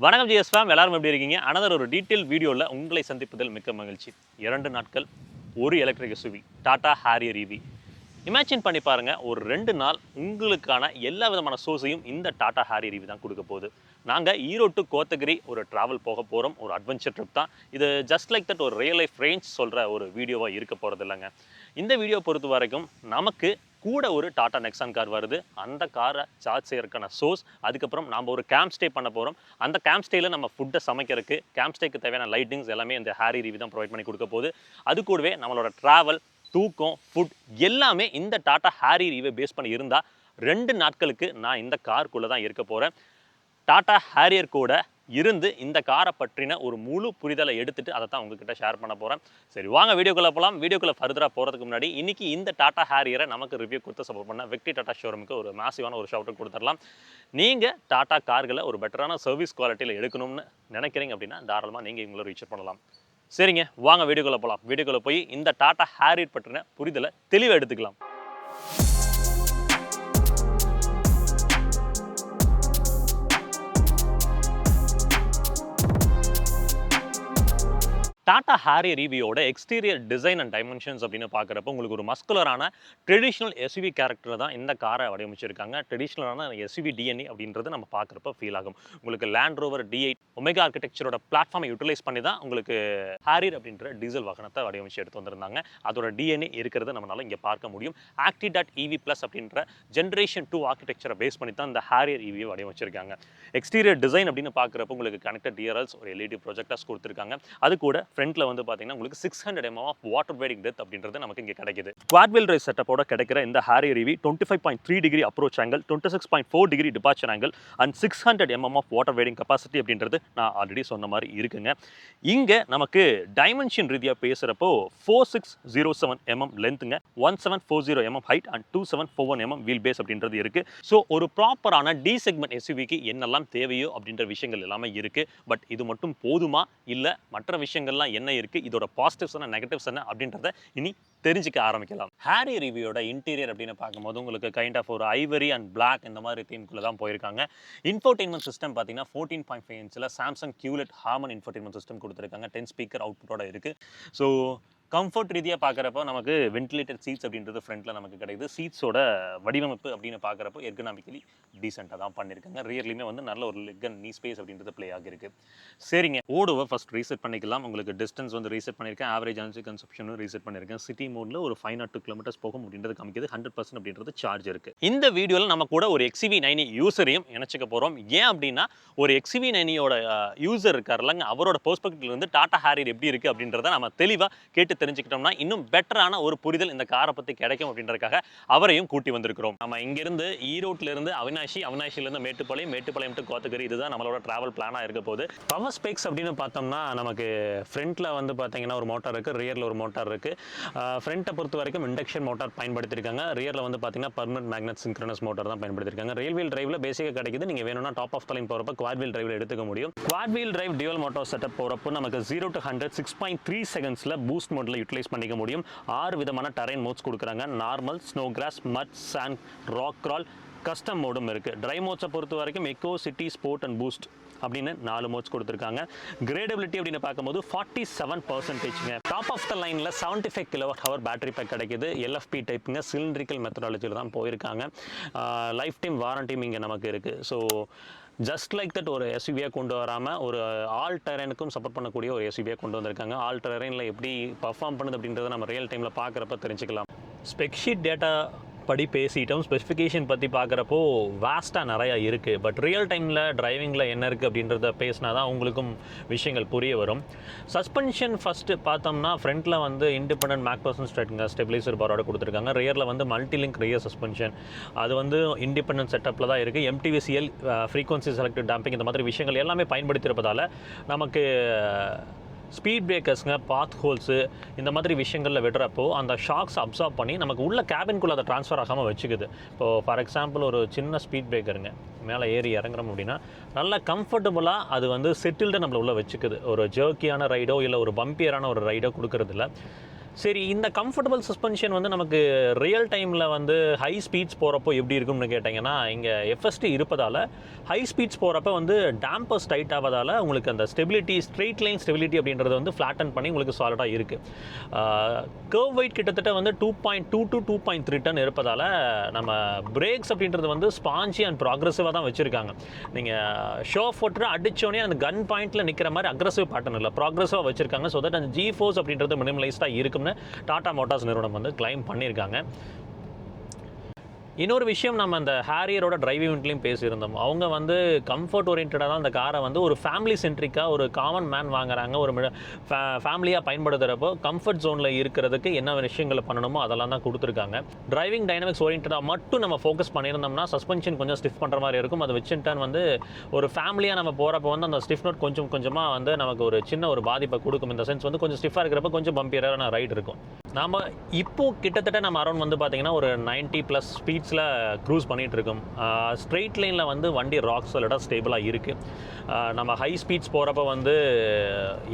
வணக்கம் GS fame, எல்லாரும் எப்படி இருக்கீங்க? அனதர் ஒரு டீட்டெயில் வீடியோவில் உங்களை சந்திப்பதில் மிக்க மகிழ்ச்சி. 2 நாட்கள் ஒரு electric SUV Tata Harrier EV. Imagine பண்ணி பாருங்கள், ஒரு 2 நாள் உங்களுக்கான எல்லா விதமான சோர்ஸையும் இந்த டாடா ஹாரியர் EV தான் கொடுக்க போகுது. நாங்கள் ஈரோடு டு கோத்தகிரி ஒரு ட்ராவல் போக போகிறோம். ஒரு அட்வென்ச்சர் ட்ரிப் தான் இது. ஜஸ்ட் லைக் தட் ஒரு ரியல் லைஃப் ரேஞ்ச் சொல்கிற ஒரு வீடியோவாக இருக்க போகிறது இல்லைங்க. இந்த வீடியோ பொறுத்த வரைக்கும் நமக்கு கூட ஒரு டாடா நெக்ஸான் கார் வருது. அந்த காரை சார்ஜ் செய்யறதுக்கான சோர்ஸ், அதுக்கப்புறம் நாம் ஒரு கேம்ப் ஸ்டே பண்ண போகிறோம். அந்த கேம்ப் ஸ்டேயில் நம்ம ஃபுட்டை சமைக்கிறதுக்கு கேம்ப் ஸ்டேக்கு தேவையான லைட்டிங்ஸ் எல்லாமே இந்த ஹாரியர் EV தான் ப்ரொவைட் பண்ணி கொடுக்க போகுது. அது கூடவே நம்மளோட ட்ராவல், தூக்கம், ஃபுட் எல்லாமே இந்த டாடா ஹாரியர் EV பேஸ் பண்ணி இருந்தால் 2 நாட்களுக்கு நான் இந்த காருக்குள்ளே தான் இருக்க போகிறேன். டாடா ஹாரியர் கூட இருந்து இந்த காரை பற்றின ஒரு முழு புரிதலை எடுத்துட்டு அதை தான் உங்ககிட்ட ஷேர் பண்ண போகிறேன். சரி, வாங்க வீடியோக்குள்ளே போகலாம். வீடியோக்குள்ளே ஃபர்தராக போகிறதுக்கு முன்னாடி இன்னைக்கு இந்த டாடா ஹாரியரை நமக்கு ரிவ்யூ கொடுத்து சப்போர்ட் பண்ண விக்டரி டாடா ஷோரூமுக்கு ஒரு மாசிவான ஒரு ஷவுட் கொடுத்துடலாம். நீங்கள் டாடா கார்களை ஒரு பெட்டரான சர்வீஸ் குவாலிட்டியில் எடுக்கணும்னு நினைக்கிறீங்க அப்படின்னா தாராளமாக நீங்கள் இவங்களை ரீச் பண்ணலாம். சரிங்க, வாங்க வீடியோக்குள்ளே போகலாம். வீடியோக்குள்ளே போய் இந்த டாடா ஹாரியர் பற்றின புரிதலை தெளிவாக எடுத்துக்கலாம். டாடா ஹாரியர் EVயோட எக்ஸ்டீரியர் டிசைன் அண்ட் டைமென்ஷன்ஸ் அப்படின்னு பார்க்குறப்போ உங்களுக்கு ஒரு மஸ்குலரான ட்ரெடிஷ்னல் எஸ்யூவி கேரக்டர் தான் இந்த காரை வடிவமைச்சிருக்காங்க. ட்ரெடிஷ்னலான எஸ்யூவி DNA அப்படின்றது நம்ம பார்க்குறப்ப ஃபீல் ஆகும். உங்களுக்கு லேண்ட் ரோவர் D8 ஒமேகா ஆர்கிடெக்சரோட பிளாட்ஃபார்மை யூட்டிலைஸ் பண்ணி தான் உங்களுக்கு ஹாரியர் அப்படின்ற டீசல் வாகனத்தை வடிவமைச்சு எடுத்து வந்திருந்தாங்க. அதோட DNA இருக்கிறத நம்மளால இங்கே பார்க்க முடியும். Acti.EV Plus அப்படின்ற ஜென்ரேஷன் 2 ஆர்கிடெக்சரை பேஸ் பண்ணி தான் இந்த ஹாரியர் EVயை வடிவமைச்சிருக்காங்க. எக்ஸ்டீரியர் டிசைன் அப்படின்னு பார்க்குறப்போ உங்களுக்கு கனெக்டட் DRLs, ஒரு LED ப்ரொஜெக்டர்ஸ் கொடுத்துருக்காங்க. அது கூட ஃப்ரண்ட்ல வந்து பார்த்தீங்கன்னா உங்களுக்கு 600 mm of water wading depth அப்படின்றது நமக்கு இங்கே கிடைக்குது. குவாட் வீல் டிரைவ் செட்டப்போட கிடைக்கிற இந்த Harrier EV 25.3 degree approach angle, 26.4 degree departure angle and 600 mm of water wading capacity அப்படின்றது நான் ஆல்ரெடி சொன்ன மாதிரி இருக்குங்க. இங்கே நமக்கு டைமென்ஷன் ரீதியாக பேசுகிறப்போ 4607 mm லென்த்துங்க, 1740 mm height and 2741 mm wheelbase அப்படின்றது இருக்கு. ஸோ ஒரு ப்ராப்பரான டி செக்மெண்ட் எஸ்யூவிக்கு என்னெல்லாம் தேவையோ அப்படின்ற விஷயங்கள் எல்லாமே இருக்கு. பட் இது மட்டும் போதுமா, இல்லை மற்ற விஷயங்கள்லாம் என்ன இருக்கு, இதோட பாசிட்டிவ்ஸ் என்ன, நெகட்டிவ்ஸ் என்ன அப்படின்றத இனி தெரிஞ்சுக்க ஆரம்பிக்கலாம். ஹாரியர் EVயோட இன்டீரியர் அப்படின்னு பார்க்கும்போது உங்களுக்கு கைண்ட் ஆஃப் ஒரு ஐவரி அண்ட் பிளாக் இந்த மாதிரி தீம்குள்ளே தான் போயிருக்காங்க. இன்ஃபோடெயின்மெண்ட் சிஸ்டம் பார்த்தீங்கன்னா 14.5 இன்ச்சில் Samsung QLED Harman infotainment system கொடுத்துருக்காங்க. 10 ஸ்பீக்கர் அவுட்புட்டோட இருக்கு. ஸோ கம்ஃபர்ட் ரீதியாக பார்க்குறப்போ நமக்கு வென்டிலேட்டட் சீட்ஸ் அப்படின்றது ஃப்ரண்ட்டில் நமக்கு கிடைக்குது. சீட்ஸோட வடிவமைப்பு அப்படின்னு பார்க்குறப்போ எர்கனாமிக்கலி டீசெண்டாக தான் பண்ணியிருக்காங்க. ரியர்லையுமே வந்து நல்ல ஒரு லெக் அண்ட் நீ ஸ்பேஸ் அப்படின்றது ப்ளே ஆகிருக்கு. சரிங்க, ஓடுவை ஃபஸ்ட் ரீசெட் பண்ணிக்கலாம். உங்களுக்கு டிஸ்டன்ஸ் வந்து ரீசெட் பண்ணியிருக்கேன். ஆவரேஜ் எனர்ஜி கன்சப்ஷனும் ரீசெட் பண்ணியிருக்கேன். சிட்டி மோடில் ஒரு 502 கிலோமீட்டர்ஸ் போகும் அப்படின்றது காமிக்குது. 100% அப்படின்றது சார்ஜ் இருக்குது. இந்த வீடியோவில் நம்ம கூட ஒரு XUV90 யூசரையும் இணைச்சிக்க போகிறோம். ஏன் அப்படின்னா ஒரு XUV90யோட யூசர் இருக்கார்லங்க, அவரோட பெர்ஸ்பெக்டிவ்ல இருந்து டாடா ஹாரியர் எப்படி இருக்குது அப்படின்றத நம்ம தெளிவாக கேட்டு தெரிஞ்சுக்கிட்டோம்னா இன்னும் பெட்டரான ஒரு புரிதல் இந்த காரை பற்றி கிடைக்கும் அப்படின்றதுக்காக அவரையும் கூட்டி வந்திருக்கிறோம். நம்ம இங்கிருந்து ஈரோட்டிலிருந்து அவினாஷிலிருந்து மேட்டுப்பாளையம் டு கோத்தகிரி, இதுதான் நம்மளோட டிராவல் பிளானாக இருக்க போகுது. பவர் ஸ்பெக்ஸ் அப்படின்னு பார்த்தோம்னா நமக்கு ஃப்ரண்ட்டில் வந்து பார்த்தீங்கன்னா ஒரு மோட்டார் இருக்குது, ரியரில் ஒரு மோட்டார் இருக்குது. ஃப்ரண்ட்டை பொறுத்த வரைக்கும் இண்டக்ஷன் மோட்டார் பயன்படுத்தியிருக்காங்க. ரியரில் வந்து பார்த்தீங்கன்னா பர்மனன்ட் மேக்னெட் சிங்க்ரனஸ் மோட்டார் தான் பயன்படுத்தியிருக்காங்க. ரயில் வீல் டிரைவில் பேசிக்காக கிடைக்குது. நீங்கள் வேணும்னா டாப் ஆஃப் த லைன் போகிறப்ப குவாட் வீல் டிரைவில் எடுத்துக்க முடியும். Quad wheel drive dual motor setup போகிறப்போ நமக்கு 0 to 100 6.3 செகண்ட்ஸில் பூஸ்ட் மோடில் யூட்டிலைஸ் பண்ணிக்க முடியும். 6 விதமான டெரைன் மோட்ஸ் கொடுக்குறாங்க. நார்மல், ஸ்னோ கிராஸ், மட், சாண்ட், ராக் கிரால், கஸ்டம் மோடும் இருக்குது. ட்ரை மோட்ஸை பொறுத்த வரைக்கும் echo, city, sport and boost அப்படின்னு 4 மோட்ஸ் கொடுத்துருக்காங்க. கிரேடபிலிட்டி அப்படின்னு பார்க்கும்போது 47%. டாப் ஆஃப் த லைனில் 75 kWh பேட்டரி பேக் கிடைக்குது. LFP டைப்புங்க, சிலிண்ட்ரிக்கல் மெத்தடாலஜியில் தான் போயிருக்காங்க. லைஃப் டைம் வாரண்டியும் இங்கே நமக்கு இருக்குது. ஸோ ஜஸ்ட் லைக் தட் ஒரு எஸ்யூவியாக கொண்டு வராமல் ஒரு ஆல் டெரைனுக்கும் சப்போர்ட் பண்ணக்கூடிய ஒரு எஸ்யூவியாக கொண்டு வந்திருக்காங்க. ஆல் டெரைனில் எப்படி பர்ஃபார்ம் பண்ணுது அப்படின்றத நம்ம ரியல் டைமில் பார்க்குறப்ப தெரிஞ்சுக்கலாம். ஸ்பெக்ஷீட் டேட்டா படி பேசிட்டோம். ஸ்பெசிஃபிகேஷன் பற்றி பார்க்குறப்போ வாஸ்ட்டாக நிறையா இருக்குது. பட் ரியல் டைமில் டிரைவிங்கில் என்ன இருக்குது அப்படின்றத பேசினா தான் உங்களுக்கும் விஷயங்கள் புரிய வரும். சஸ்பென்ஷன் ஃபஸ்ட்டு பார்த்தோம்னா ஃப்ரண்ட்டில் வந்து இண்டிபெண்டன்ட் மேக்பர்சன் ஸ்டெபிலைசர் பாரோட கொடுத்துருக்காங்க. ரியரில் வந்து மல்டிலிங்க் ரியர் சஸ்பென்ஷன், அது வந்து இண்டிபெண்டன்ட் செட்டப்பில் தான் இருக்குது. MTVCL ஃப்ரீக்வன்சி செலக்டிவ் டேம்பிங் இந்த மாதிரி விஷயங்கள் எல்லாமே பயன்படுத்தியிருப்பதால் நமக்கு ஸ்பீட் பிரேக்கர்ஸுங்க, பாத் ஹோல்ஸு இந்த மாதிரி விஷயங்களில் விடுறப்போ அந்த ஷாக்ஸ் அப்சார்ப் பண்ணி நமக்கு உள்ள கேபின்குள்ளே அதை ட்ரான்ஸ்ஃபர் ஆகாமல் வச்சுக்குது. இப்போது ஃபார் எக்ஸாம்பிள் ஒரு சின்ன ஸ்பீட் பிரேக்கருங்க, மேலே ஏறி இறங்குறோம் அப்படின்னா நல்லா கம்ஃபர்டபுளாக அது வந்து செட்டில்டு நம்மளை உள்ளே வச்சுக்குது. ஒரு ஜர்க்கியான ரைடோ இல்லை ஒரு பம்பியரான ஒரு ரைடோ கொடுக்கறதில்ல. சரி, இந்த கம்ஃபர்டபுள் சஸ்பென்ஷன் வந்து நமக்கு ரியல் டைமில் வந்து ஹை ஸ்பீட்ஸ் போகிறப்போ எப்படி இருக்கும்னு கேட்டிங்கன்னா, இங்கே எஃப்எஸ்டி இருப்பதால் ஹை ஸ்பீட்ஸ் போகிறப்ப வந்து டேம்பர்ஸ் டைட் ஆவதால் உங்களுக்கு அந்த ஸ்டெபிலிட்டி, ஸ்ட்ரெயிட் லைன் ஸ்டெபிலிட்டி அப்படின்றது வந்து ஃப்ளாட்டன் பண்ணி உங்களுக்கு சாலிடாக இருக்குது. கர்வ் வெயிட் கிட்டத்தட்ட வந்து 2.2 to 2.3 டன் இருப்பதால் நம்ம பிரேக்ஸ் அப்படின்றது வந்து ஸ்பாஞ்சி அண்ட் ப்ராக்ரெசிவாக தான் வச்சுருக்காங்க. நீங்கள் ஷோ ஃபோட்டோ அடித்தோடனே அந்த கன் பாயிண்டில் நிற்கிற மாதிரி அக்ரெசிவ் பேட்டர்ன் இல்லை, ப்ராக்ரெசிவாக வச்சுருக்காங்க. ஸோ தட் அந்த ஜி ஃபோர்ஸ் அப்படின்றது மினிமலைஸ்டாக இருக்கும்னு டாடா மோட்டார்ஸ் நிறுவனம் வந்து கிளைம் பண்ணியிருக்காங்க. இன்னொரு விஷயம், நம்ம அந்த ஹேரியரோட டிரைவ் யூனிட்லையும் பேசியிருந்தோம். அவங்க வந்து கம்ஃபர்ட் ஓரியன்டாக தான் அந்த காரை வந்து ஒரு ஃபேமிலி சென்ட்ரிக்காக ஒரு காமன் மேன் வாங்குறாங்க, ஒரு ஃபேமிலியாக பயன்படுத்துகிறப்போ கம்ஃபர்ட் ஜோனில் இருக்கிறதுக்கு என்ன விஷயங்களை பண்ணணுமோ அதெல்லாம் தான் கொடுத்துருக்காங்க. டிரைவிங் டைனமிக்ஸ் ஓரியன்டாக மட்டும் நம்ம ஃபோக்கஸ் பண்ணியிருந்தோம்னா சஸ்பென்ஷன் கொஞ்சம் ஸ்டிஃப் பண்ணுற மாதிரி இருக்கும். அதை வச்சுட்டான் வந்து ஒரு ஃபேமிலியாக நம்ம போகிறப்போ வந்து அந்த ஸ்டிஃப் நோட் கொஞ்சம் கொஞ்சமாக வந்து நமக்கு ஒரு சின்ன ஒரு பாதிப்பை கொடுக்கும். இந்த சென்ஸ் வந்து கொஞ்சம் ஸ்டிஃபாக இருக்கிறப்ப கொஞ்சம் பம்பியரான ரைடு இருக்கும். நாம் இப்போது கிட்டத்தட்ட நம்ம அரௌண்ட் வந்து பார்த்திங்கன்னா ஒரு 90+ ஸ்பீட்ஸில் க்ரூஸ் பண்ணிகிட்டு இருக்கோம். ஸ்ட்ரெயிட் லைனில் வந்து வண்டி ராக் சாலிடாக ஸ்டேபிளாக இருக்குது. நம்ம ஹை ஸ்பீட்ஸ் போகிறப்ப வந்து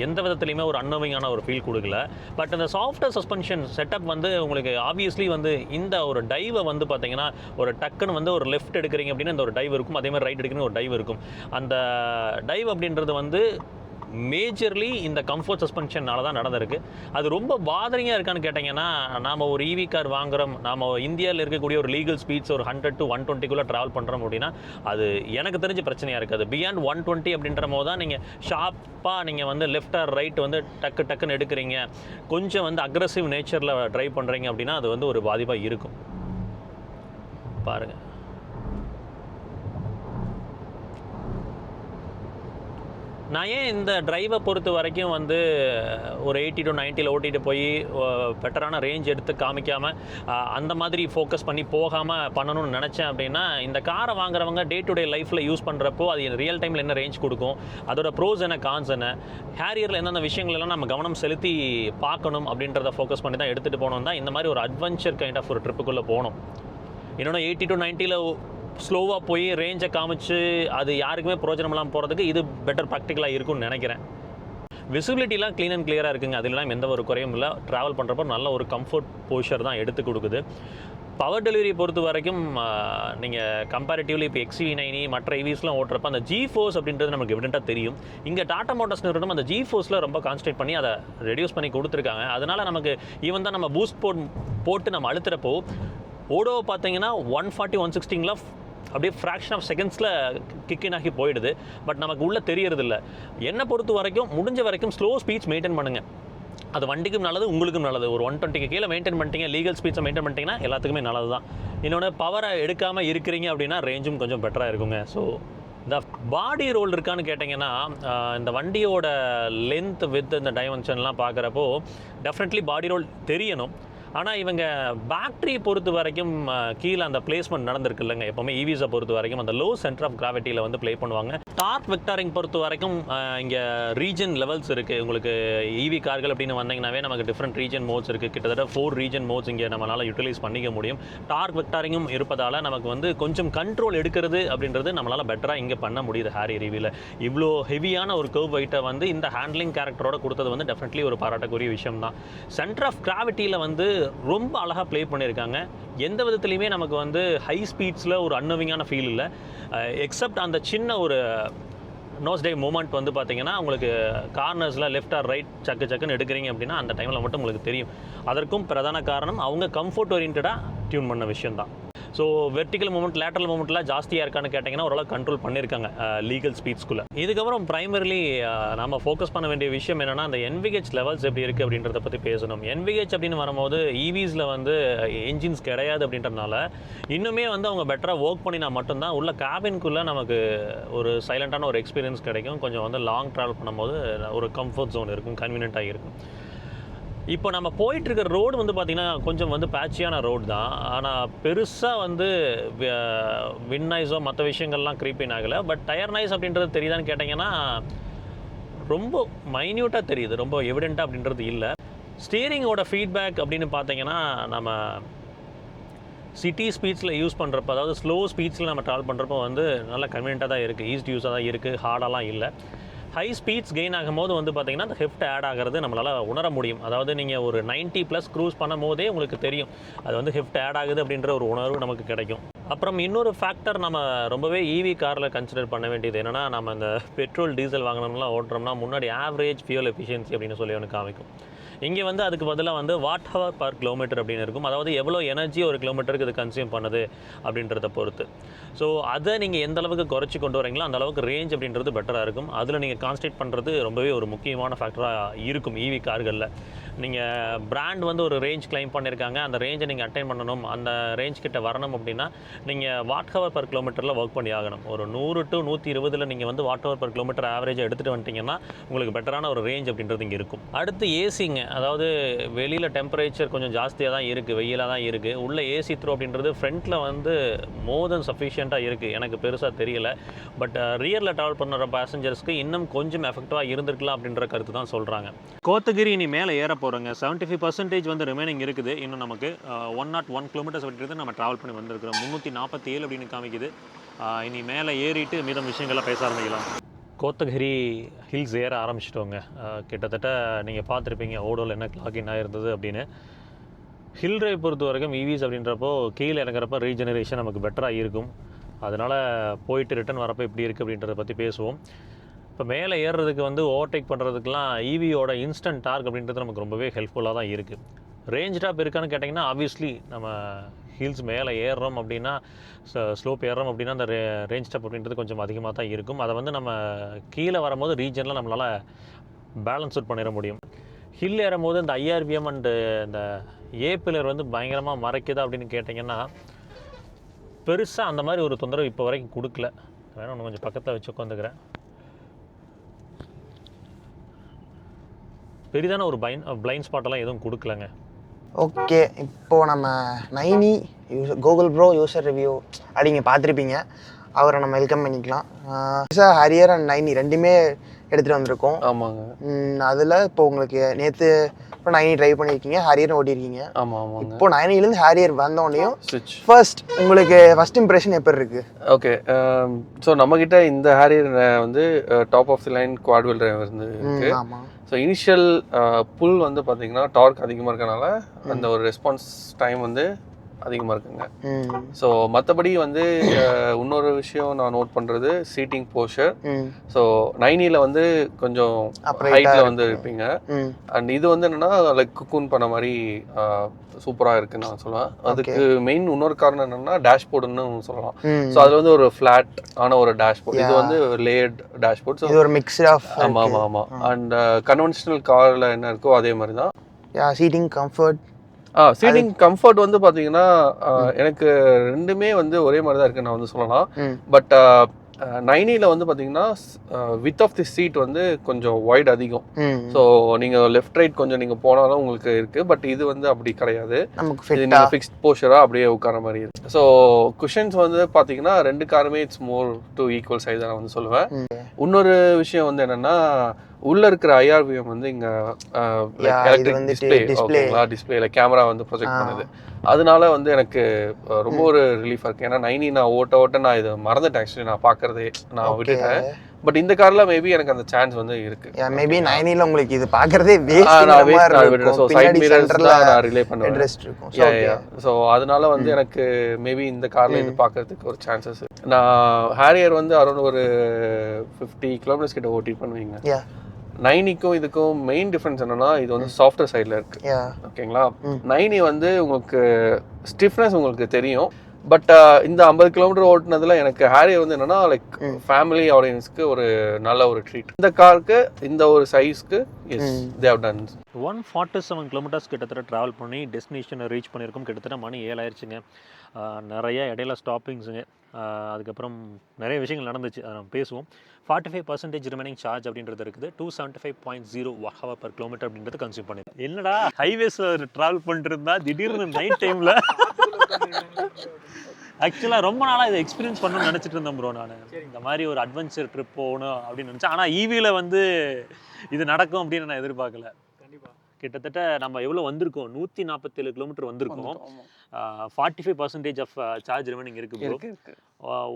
எந்த விதத்துலையுமே ஒரு அன்னோவிங்கான ஒரு ஃபீல் கொடுக்கல. பட் அந்த சாஃப்ட்வேர் சஸ்பென்ஷன் செட்டப் வந்து உங்களுக்கு ஆப்வியஸ்லி வந்து இந்த ஒரு டைவை வந்து பார்த்திங்கன்னா ஒரு டக்குன்னு வந்து ஒரு லெஃப்ட் எடுக்கிறீங்க அப்படின்னா இந்த ஒரு டைவ் இருக்கும், அதே மாதிரி ரைட் எடுக்கிறீங்க ஒரு டைவ் இருக்கும். அந்த டைவ் அப்படின்றது வந்து மேஜர்லி இந்த கம்ஃபர்ட் சஸ்பென்ஷனால தான் நடந்திருக்கு. அது ரொம்ப பாதரிங்காக இருக்கான்னு கேட்டிங்கன்னா, நாம் ஒரு ஈவி கார் வாங்குகிறோம், நாம் இந்தியாவில் இருக்கக்கூடிய ஒரு லீகல் ஸ்பீட்ஸ் ஒரு 100 to 120 ட்ராவல் பண்ணுறோம் அப்படின்னா அது எனக்கு தெரிஞ்ச பிரச்சனையாக இருக்காது. பியாண்ட் 120 அப்படின்ற போது தான் நீங்கள் ஷார்ப்பாக நீங்கள் வந்து லெஃப்ட் ஆர் ரைட் வந்து டக்குன்னு எடுக்கிறீங்க, கொஞ்சம் வந்து அக்ரெசிவ் நேச்சரில் ட்ரைவ் பண்ணுறீங்க அப்படின்னா அது வந்து ஒரு பாதிப்பாக இருக்கும். பாருங்கள், நான் ஏன் இந்த டிரைவை பொறுத்த வரைக்கும் வந்து ஒரு 80 to 90 ஓட்டிகிட்டு போய் பெட்டரான ரேஞ்ச் எடுத்து காமிக்காமல் அந்த மாதிரி ஃபோக்கஸ் பண்ணி போகாமல் பண்ணணும்னு நினச்சேன் அப்படின்னா, இந்த காரை வாங்குறவங்க டே டு டே லைஃப்பில் யூஸ் பண்ணுறப்போ அது ரியல் டைமில் என்ன ரேஞ்ச் கொடுக்கும், அதோட ப்ரோஸ் என்ன கான்ஸ் என்ன, ஹேரியரில் எந்தெந்த விஷயங்களெல்லாம் நம்ம கவனம் செலுத்தி பார்க்கணும் அப்படின்றத ஃபோக்கஸ் பண்ணி தான் எடுத்துகிட்டு போகணும் தான் இந்த மாதிரி ஒரு அட்வென்ச்சர் கைண்ட் ஆஃப் ஒரு ட்ரிப்புக்குள்ளே போகணும். இன்னொன்று 80 to 90 ஸ்லோவாக போய் ரேஞ்சை காமிச்சு அது யாருக்குமே பிரோஜனம் இல்லாமல் போகிறதுக்கு இது பெட்டர் ப்ராக்டிக்கலாக இருக்கும்னு நினைக்கிறேன். விசிபிலிட்டிலாம் க்ளீன் அண்ட் கிளியராக இருக்குங்க, அதெல்லாம் எந்த ஒரு குறையும் இல்லை. ட்ராவல் பண்ணுறப்போ நல்ல ஒரு கம்ஃபர்ட் போஸ்டர் தான் எடுத்து கொடுக்குது. பவர் டெலிவரி பொறுத்த வரைக்கும் நீங்கள் கம்பேரிட்டிவ்லி இப்போ XUV90 மற்ற EVஸ்லாம் ஓட்டுறப்ப அந்த ஜி ஃபோர்ஸ் அப்படின்றது நமக்கு எவிடெண்ட்டாக தெரியும். இங்கே டாடா மோட்டார்ஸ் நிறுவனம் அந்த ஜி ஃபோர்ஸில் ரொம்ப கான்சன்ட்ரேட் பண்ணி அதை ரெடியூஸ் பண்ணி கொடுத்துருக்காங்க. அதனால் நமக்கு ஈவன் தான் நம்ம பூஸ்ட் போட்டு நம்ம அழுத்துறப்போ ஓடோவை பார்த்தீங்கன்னா 140 160 அப்படியே ஃப்ராக்ஷன் ஆஃப் செகண்ட்ஸில் கிக்கின் ஆகி போயிடுது. பட் நமக்கு உள்ளே தெரியறதில்ல. என்னை பொறுத்த வரைக்கும் முடிஞ்ச வரைக்கும் ஸ்லோ ஸ்பீட்ஸ் மெயின்டைன் பண்ணுங்கள். அது வண்டிக்கும் நல்லது, உங்களுக்கும் நல்லது. ஒரு 120 கீழே மெயின்டைன் பண்ணிட்டீங்க, லீகல் ஸ்பீட்ஸை மெயின்டைன் பண்ணிட்டீங்கன்னா எல்லாத்துக்குமே நல்லது தான். இன்னொன்று பவரை எடுக்காமல் இருக்கிறீங்க அப்படின்னா ரேஞ்சும் கொஞ்சம் பெட்டராக இருக்குங்க. ஸோ இந்த பாடி ரோல் இருக்கான்னு கேட்டிங்கன்னா, இந்த வண்டியோட லென்த் வித் இந்த டைமென்ஷன்லாம் பார்க்குறப்போ டெஃபினெட்லி பாடி ரோல் தெரியணும். ஆனால் இவங்க பேட்டரி பொறுத்த வரைக்கும் கீழே அந்த பிளேஸ்மெண்ட் நடந்திருக்கு இல்லைங்க. எப்போவுமே ஈவிஸை பொறுத்த வரைக்கும் அந்த லோ சென்டர் ஆஃப் கிராவிட்டியில் வந்து ப்ளே பண்ணுவாங்க. டார்க் வெக்டாரிங் பொறுத்த வரைக்கும் இங்கே ரீஜன் லெவல்ஸ் இருக்குது. உங்களுக்கு ஈவி கார்கள் அப்படின்னு வந்தீங்கன்னாவே நமக்கு டிஃப்ரெண்ட் ரீஜன் மோட்ஸ் இருக்குது. கிட்டத்தட்ட 4 ரீஜன் மோட்ஸ் இங்கே நம்மளால் யூட்டிலைஸ் பண்ணிக்க முடியும். டார்க் வெக்டாரிங்கும் இருப்பதால் நமக்கு வந்து கொஞ்சம் கண்ட்ரோல் எடுக்கிறது அப்படின்றது நம்மளால் பெட்டராக இங்கே பண்ண முடியுது. ஹேரியர் ஈவியில் இவ்வளோ ஹெவியான ஒரு கர்வ் வெயிட்டை வந்து இந்த ஹேண்ட்லிங் கேரக்டரோட கொடுத்தது வந்து டெஃபினெட்லி ஒரு பாராட்டக்கூடிய விஷயம் தான். சென்டர் ஆஃப் கிராவிட்டியில் வந்து ரொம்ப அழகாக ப்ளே பண்ணியிருக்காங்க. எந்த விதத்துலையுமே நமக்கு வந்து ஹை ஸ்பீட்ஸில் ஒரு அன்னோவிங்கான ஃபீல் இல்லை. எக்ஸப்ட் அந்த சின்ன ஒரு நோஸ் டைவ் மூமெண்ட் வந்து பார்த்தீங்கன்னா உங்களுக்கு கார்னர்ஸில் லெஃப்ட் ஆர் ரைட் சக்குன்னு எடுக்கிறீங்க அப்படின்னா அந்த டைமில் மட்டும் உங்களுக்கு தெரியும். அதற்கும் பிரதான காரணம் அவங்க கம்ஃபர்ட் ஓரியன்டாக டியூன் பண்ண விஷயம் தான். ஸோ வெர்டிக்கல் மூமெண்ட், லேட்டரல் மூமெண்ட்லாம் ஜாஸ்தியாக இருக்கான்னு கேட்டிங்கன்னா ஓரளவு கண்ட்ரோல் பண்ணியிருக்காங்க லீகல் ஸ்பீட்ஸ்குள்ளே. இதுக்கப்புறம் ப்ரைமரிலி நம்ம ஃபோக்கஸ் பண்ண வேண்டிய விஷயம் என்னென்னா அந்த NVH லெவல்ஸ் எப்படி இருக்குது அப்படின்றத பற்றி பேசணும். NVH அப்படின்னு வரும்போது EVஸில் வந்து என்ஜின்ஸ் கிடையாது அப்படின்றதுனால இன்னுமே வந்து அவங்க பெட்டராக ஒர்க் பண்ணினா மட்டும்தான் உள்ள கேபின்குள்ளே நமக்கு ஒரு சைலண்ட்டான ஒரு எக்ஸ்பீரியன்ஸ் கிடைக்கும். கொஞ்சம் வந்து லாங் ட்ராவல் பண்ணும்போது ஒரு கம்ஃபர்ட் ஜோன் இருக்கும், கன்வீனியண்ட்டாக இருக்கும். இப்போ நம்ம போயிட்டுருக்க ரோடு வந்து பார்த்திங்கன்னா கொஞ்சம் வந்து பேட்சியான ரோடு தான். ஆனால் பெருசாக வந்து வின் நாய்ஸோ மற்ற விஷயங்கள்லாம் க்ரீப்பின் ஆகலை. பட் டயர் நாய்ஸ் அப்படின்றது தெரியுதான்னு கேட்டிங்கன்னா ரொம்ப மைன்யூட்டாக தெரியுது, ரொம்ப எவிடெண்ட்டாக அப்படின்றது இல்லை. ஸ்டீரிங்கோட ஃபீட்பேக் அப்படின்னு பார்த்தீங்கன்னா நம்ம சிட்டி ஸ்பீட்ஸில் யூஸ் பண்ணுறப்ப, அதாவது ஸ்லோ ஸ்பீட்ஸில் நம்ம ட்ராவல் பண்ணுறப்போ வந்து நல்லா கன்வீனியண்ட்டாக தான் இருக்குது, ஈஸி யூஸாக தான் இருக்குது, ஹார்டாலாம் இல்லை. ஹை ஸ்பீட்ஸ் கெயின் ஆகும்போது வந்து பார்த்தீங்கன்னா அந்த ஹெஃப்ட் ஆட் ஆகிறது நம்மளால் உணர முடியும். அதாவது நீங்கள் ஒரு 90+ க்ரூஸ் பண்ணும் போதே உங்களுக்கு தெரியும் அது வந்து ஹெஃப்ட் ஆட் ஆகுது அப்படின்ற ஒரு உணர்வு நமக்கு கிடைக்கும். அப்புறம் இன்னொரு ஃபேக்டர் நம்ம ரொம்பவே ஈவி காரில் கன்சிடர் பண்ண வேண்டியது என்னென்னா, நம்ம இந்த பெட்ரோல் டீசல் வாங்கினோம்லாம் ஓட்டுறோம்னா முன்னாடி ஆவரேஜ் ஃபியூல் எஃபிஷியன்சி அப்படின்னு சொல்லி ஒன்று காமிக்கும். இங்கே வந்து அதுக்கு பதிலாக வந்து வாட் ஹவர் பர் கிலோமீட்டர் அப்படின்னு இருக்கும். அதாவது எவ்வளோ எனர்ஜி ஒரு கிலோமீட்டருக்கு இது கன்சியூம் பண்ணுது அப்படின்றத பொறுத்து. ஸோ அதை நீங்கள் எந்த அளவுக்கு குறைச்சி கொண்டு வரீங்களோ அந்த அளவுக்கு ரேஞ்ச் அப்படின்றது பெட்டராக இருக்கும். அதில் நீங்கள் கான்சன்ட்ரேட் பண்ணுறது ரொம்பவே ஒரு முக்கியமான ஃபேக்டராக இருக்கும் ஈவி கார்களில். நீங்கள் பிராண்ட் வந்து ஒரு ரேஞ்ச் கிளைம் பண்ணியிருக்காங்க, அந்த ரேஞ்சை நீங்கள் அட்டைன் பண்ணணும், அந்த ரேஞ்ச் கிட்ட வரணும் அப்படின்னா நீங்கள் வாட் ஹவர் பர் கிலோமீட்டரில் ஒர்க் பண்ணி ஆகணும். ஒரு 100 to 120 நீங்கள் வந்து வாட் ஹவர் பர் கிலோமீட்டர் ஆவரேஜாக எடுத்துகிட்டு வந்துட்டிங்கன்னா உங்களுக்கு பெட்டரான ஒரு ரேஞ்ச் அப்படின்றது இங்கே இருக்கும். அடுத்து ஏசிங்க, அதாவது வெளியில் டெம்பரேச்சர் கொஞ்சம் ஜாஸ்தியாக தான் இருக்குது, வெயிலாக தான் இருக்குது. உள்ள ஏசி த்ரோ அப்படின்றது ஃப்ரண்ட்டில் வந்து மோர் தென் சஃபிஷியண்ட்டாக இருக்குது, எனக்கு பெருசாக தெரியல. பட் ரியரில் ட்ராவல் பண்ணுற பேசஞ்சர்ஸ்க்கு இன்னும் கொஞ்சம் எஃபெக்டிவாக இருந்திருக்கலாம் அப்படின்ற கருத்து தான் சொல்கிறாங்க. கோத்தகிரி இனி மேலே ஏற போகிறோங்க. 75% வந்து ரிமைனிங் இருக்குது. இன்னும் நமக்கு 101 கிலோமீட்டர்ஸ் அப்படின்றது நம்ம ட்ராவல் பண்ணி வந்திருக்கிறோம். 347 அப்படின்னு காமிக்குது. இனி மேலே ஏறிட்டு மீதம் விஷயங்கள்லாம் பேச ஆரம்பிக்கலாம். கோத்தகிரி ஹில்ஸ் ஏற ஆரம்பிச்சிட்டோங்க. கிட்டத்தட்ட நீங்கள் பார்த்துருப்பீங்க ஓடோவில் என்ன கிளாக்கின் ஆகிருந்தது அப்படின்னு. ஹில் ட்ரைவ் பொறுத்த வரைக்கும் ஈவிஸ் அப்படின்றப்போ கீழே இறங்குறப்ப ரீஜெனரேஷன் நமக்கு பெட்டராக இருக்கும். அதனால் போயிட்டு ரிட்டன் வரப்போ எப்படி இருக்குது அப்படின்றத பற்றி பேசுவோம். இப்போ மேலே ஏறுறதுக்கு வந்து ஓவர்டேக் பண்ணுறதுக்கெலாம் ஈவியோட இன்ஸ்டன்ட் டார்க் அப்படின்றது நமக்கு ரொம்பவே ஹெல்ப்ஃபுல்லாக தான் இருக்குது. ரேஞ்ச் டாப் இருக்கான்னு கேட்டிங்கன்னா ஆப்வியஸ்லி நம்ம ஹில்ஸ் மேலே ஏறுறோம் அப்படின்னா, ஸ்லோப் ஏறுறோம் அப்படின்னா அந்த ரேஞ்ச் டாப் அப்படின்றது கொஞ்சம் அதிகமாக தான் இருக்கும். அதை வந்து நம்ம கீழே வரும்போது ரீஜனில் நம்மளால் பேலன்ஸ் அவுட் பண்ணிட முடியும். ஹில் ஏறும்போது இந்த IRPM அண்டு இந்த பில்லர் வந்து பயங்கரமாக மறைக்குதா அப்படின்னு கேட்டிங்கன்னா பெருசாக அந்த மாதிரி ஒரு தொந்தரவு இப்போ வரைக்கும் கொடுக்கல. வேணா ஒன்று கொஞ்சம் பக்கத்தில் வச்சு உட்காந்துக்கிறேன். பெரிதான ஒரு பிளைண்ட் ஸ்பாட்டெல்லாம் எதுவும் கொடுக்கலங்க. ஓகே, இப்போது நம்ம 90 கூகுள் ப்ரோ யூசர் ரிவ்யூ அப்படிங்க பார்த்துருப்பீங்க. அவரை நம்ம வெல்கம் பண்ணிக்கலாம். ஹரியர் அண்ட் 90 ரெண்டுமே எடுத்துகிட்டு வந்திருக்கோம். ஆமாங்க. அதில் இப்போ உங்களுக்கு நேற்று இப்போ 90 ட்ரைவ் பண்ணியிருக்கீங்க, ஹரியர் ஓட்டியிருக்கீங்க. ஆமாம் ஆமாங்க. இப்போ 90லேருந்து ஹரியர் வந்தோடனையும் ஃபர்ஸ்ட் உங்களுக்கு ஃபர்ஸ்ட் இம்ப்ரெஷன் எப்படி இருக்குது? ஓகே, ஸோ நம்மக்கிட்ட இந்த ஹேரியர் வந்து top of the line quad wheel drive வந்து இருக்குது. ஆமாம். ஸோ இனிஷியல் புல் வந்து பார்த்தீங்கன்னா டார்க் அதிகமாக இருக்கனால அந்த ஒரு ரெஸ்பான்ஸ் டைம் வந்து அதிகமாக இருக்குங்க. ஸோ மற்றபடி வந்து இன்னொரு விஷயம் நான் நோட் பண்ணுறது சீட்டிங் போஸ்டர். ஸோ 90ல் வந்து கொஞ்சம் ஹைட்டில் வந்து இருப்பீங்க. அண்ட் இது வந்து என்னென்னா லைக் குக்கூன் பண்ண மாதிரி சூப்பராக இருக்குன்னு நான் சொல்லுவேன். அதுக்கு மெயின் இன்னொரு காரணம் என்னென்னா டேஷ்போர்டுன்னு சொல்லலாம். ஸோ அதில் வந்து ஒரு ஃப்ளாட் ஆன ஒரு டேஷ்போர்ட், இது வந்து லேயர்ட் டேஷ்போர்ட். ஸோ ஒரு மிக்ஸ் ஆஃப் ஆமாம் ஆமாம் ஆமாம். அண்ட் கன்வென்ஷனல் காரில் என்ன இருக்கோ அதே மாதிரி தான். சீட்டிங் கம்ஃபர்ட் சீட்டிங் கம்ஃபர்ட் வந்து பார்த்தீங்கன்னா எனக்கு ரெண்டுமே வந்து ஒரே மாதிரி தான் இருக்குன்னு நான் வந்து சொல்லலாம். பட் 90ல் வந்து பார்த்தீங்கன்னா வித் ஆஃப் தி சீட் வந்து கொஞ்சம் வைட் அதிகம். ஸோ நீங்கள் லெஃப்ட் ரைட் கொஞ்சம் நீங்கள் போனாலும் உங்களுக்கு இருக்குது. பட் இது வந்து அப்படி கிடையாது, இது நீங்கள் ஃபிக்ஸ்ட் போஸ்டராக அப்படியே உட்கார மாதிரி இருக்குது. ஸோ குஷன்ஸ் வந்து பார்த்தீங்கன்னா ரெண்டு காருமே it's more to equal size நான் வந்து சொல்லுவேன். இன்னொரு விஷயம் வந்து என்னென்னா உள்ள இருக்கிற IRPM வந்து இங்க எலக்ட்ரிக் டிஸ்பிளே, ஓகேங்களா, டிஸ்பிளேல கேமரா வந்து ப்ரொஜெக்ட் பண்ணுது. அதனால வந்து எனக்கு ரொம்ப ஒரு ரிலீஃபா இருக்கு. ஏன்னா 90 நான் ஓட்ட நான் இதை மறந்துட்டேன், ஆக்சுவலி நான் பார்க்கறதே நான் விட்டுட்டேன். பட் இந்த கார்ல மேபி எனக்கு அந்த சான்ஸ் வந்து இருக்கு. மேபி 90ல உங்களுக்கு இது பார்க்கறதே வேஸ்ட் மாதிரி இருக்கும். சோ சைடு மிரர்ஸ்ல நான் ரிலே பண்ணுவேன், ரெஸ்ட் இருக்கும். சோ அதனால வந்து எனக்கு மேபி இந்த கார்ல இது பார்க்கிறதுக்கு ஒரு சான்சஸ். நான் ஹேரியர் வந்து அரௌண்ட் ஒரு 50 கிலோமீட்டர்ஸ் கிட்ட ஓட்டி பண்ணுவீங்க. 90க்கும் இதுக்கும் மெயின் டிஃபரன்ஸ் என்னன்னா இது வந்து சாஃப்ட்வேர் சைடில் இருக்கு, ஓகேங்களா. 90 வந்து உங்களுக்கு ஸ்டிஃப்னஸ் உங்களுக்கு தெரியும். பட் இந்த 50 கிலோமீட்டர் ஓட்டுனதுல எனக்கு ஹேரியர் வந்து என்னன்னா லைக் ஃபேமிலி ஆடியன்ஸ்க்கு ஒரு நல்ல ஒரு ட்ரீட். இந்த காருக்கு இந்த ஒரு சைஸ்க்கு they have done 147 கிலோமீட்டர்ஸ் கிட்டத்தட்ட ட்ராவல் பண்ணி டெஸ்டினேஷனை ரீச் பண்ணியிருக்கோம். கிட்டத்தட்ட மணி 7 ஆயிடுச்சுங்க. நிறைய இடையில ஸ்டாப்பிங்ஸுங்க, அதுக்கப்புறம் நிறைய விஷயங்கள் நடந்துச்சு, அதை நம்ம பேசுவோம். 45% ரிமைனிங் சார்ஜ் அப்படின்றது இருக்குது. 275.0 Wh per கிலோமீட்டர் அப்படின்றது கன்சியூம் பண்ணிடுது. என்னடா ஹைவேஸில் ட்ராவல் பண்ணிட்டு இருந்தா திடீர்னு நைட் டைமில் ஆக்சுவலாக ரொம்ப நாளாக இதை எக்ஸ்பீரியன்ஸ் பண்ணணும்னு நினச்சிட்டு இருந்தேன் ப்ரோ. நான் இந்த மாதிரி ஒரு அட்வென்ச்சர் ட்ரிப் போகணும் அப்படின்னு நினச்சேன். ஆனால் ஈவியில் வந்து இது நடக்கும் அப்படின்னு நான் எதிர்பார்க்கல. கிட்டத்தட்ட நம்ம எவ்வளோ வந்திருக்கோம், 147 கிலோமீட்டர் வந்திருக்கோம். 45% ஆஃப் சார்ஜ் ரிமைனிங் இருக்கு ப்ரோ.